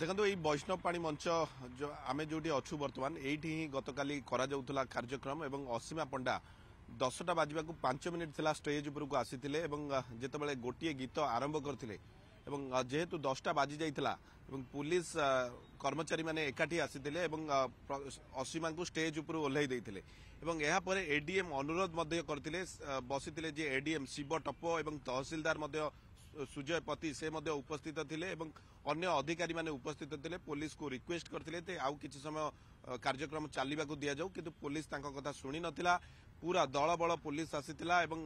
देखो ये वैष्णव पाणी मंच जो आम जो अच्छु बर्तमान ये गतकाली कार्यक्रम एवं असीमा पंडा 10टा बाजवा 5 मिनिट थिला स्टेज उपरको आसीथिले एवं जेतेबेले गोटिए गीत आरंभ करथिले एवं जेहेतु 10टा बाजी जाइथिला एवं पुलिस कर्मचारी माने एकाठी आसीथिले एवं असीमा को स्टेज उपर ओल्हाई देइथिले एवं एहा परे एडीएम अनुरोध मध्य करथिले बसिथिले जे एडीएम शिव टप्पो एवं तहसीलदार मध्य सुजय पति से मध्य उपस्थित थिले एवं अन्य अधिकारी माने उपस्थित थिले पुलिस को रिक्वेस्ट करथिले ते आउ किछि समय कार्यक्रम चालिबा को दिया जाऊ किंतु पुलिस तांको कथा सुनी नथिला पूरा दल बल पुलिस आसीथिला एवं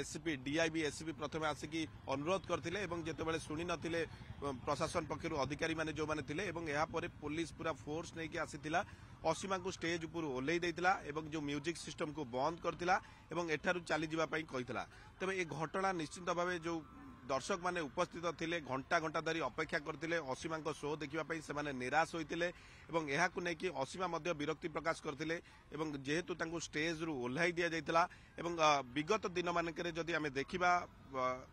एसपी डीआईबी एसपी प्रथमे आसिकी अनुरोध करथिले एवं जेतेबेले सुनी नथिले प्रशासन पक्षरु अधिकारी माने जो माने थिले एवं एहा परे पुलिस पूरा फोर्स नै कि आसीथिला असीमा को स्टेज उपर ओल्हाई देइतिला एवं जो म्यूजिक सिस्टम को बंद करथिला एवं एठारु चली जिबा पई कहितला तबे ए घटना निश्चित भावे जो दर्शक माने उपस्थित थिले घंटा घंटा धरी अपेक्षा करथिले असीमा को शो देखिबा पई से माने निराश होइतिले एवं एहा को नै कि असीमा मध्य विरक्ति प्रकाश करथिले एवं जेहेतु तांको स्टेज रु ओल्हाई दिया जाइतिला एवं विगत दिन मानकरे जदि आमे देखिबा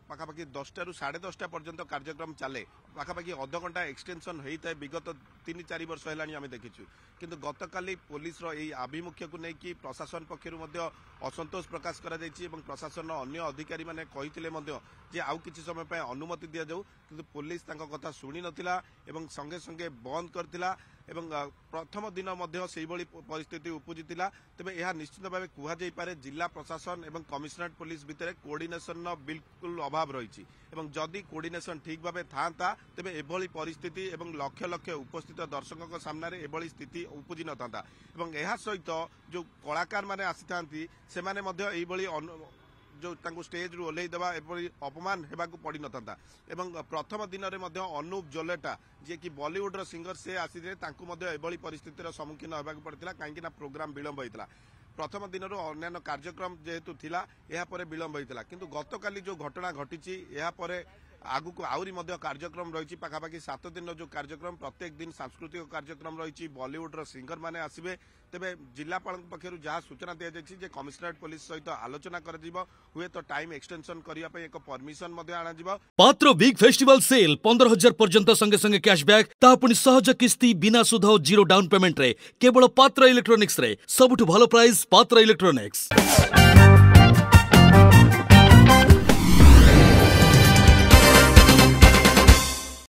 पाखापाखि 10टा रु 10:30 पर्यंत कार्यक्रम चले पाखापाखि अध घंटा एक्सटेंशन होता है विगत 3-4 वर्ष है आम देखीचु किंतु गतकाली पुलिस आभिमुख्य को लेकिन प्रशासन पक्षर असंतोष प्रकाश करा प्रशासन अन्य अधिकारी माने कहिथिले जे आउ किछि समय पे अनुमति दिया जाऊ किंतु पुलिस तांको कथा सुनी नथिला एवं संगे संगे बंद करथिला एवं प्रथम दिन से परिस्थिति उपजिला तेज यह निश्चित भाव कहुई जिला प्रशासन एवं कमिशनरेट पुलिस भितर कोऑर्डिनेशन बिल्कुल अभाव रही जदि कोऑर्डिनेशन ठीक भाव था तेज एभली परिस्थिति एवं लक्ष लक्ष उपस्थित दर्शकों सामने एभली स्थिति उपजी न था यह सहित जो कलाकार माने आसी था से जो स्टेज रु ओल्हाई देवा अपमान होगा पड़ न था एवं प्रथम दिन में अनूप जोलेटा जी कि बॉलीवुड सिंगर से आसी एभली परिस्थितिर सम्मुखीन होगा पड़ता कहीं प्रोग्राम विलंब होता प्रथम दिन अन्य कार्यक्रम जेहेतु थिला यह परे विलंब होता किंतु गतकाली जो घटना घटी आगु को आउरी कार्यक्रम रही पाखापाखि 7 दिन जो कार्यक्रम प्रत्येक दिन सांस्कृतिक कार्यक्रम रही बॉलीवुड सिंगर माने आसबे तेबे जिलापाल पक्षर जहाँ सूचना दी जाए कमिशनरेट पुलिस सहित आलोचना हुए तो टाइम एक्सटेंशन करने एक परमिशन आना पात्र बिग फेस्टिवल सेल 15,000 पर्यंत संगे संगे कैशबैक तापुनी सहज किस्ती बिना सुध जीरो डाउन पेमेंट रे केवल पात्र इलेक्ट्रोनिक्स रे सबुठु भलो प्राइस पात्र इलेक्ट्रोनिक्स।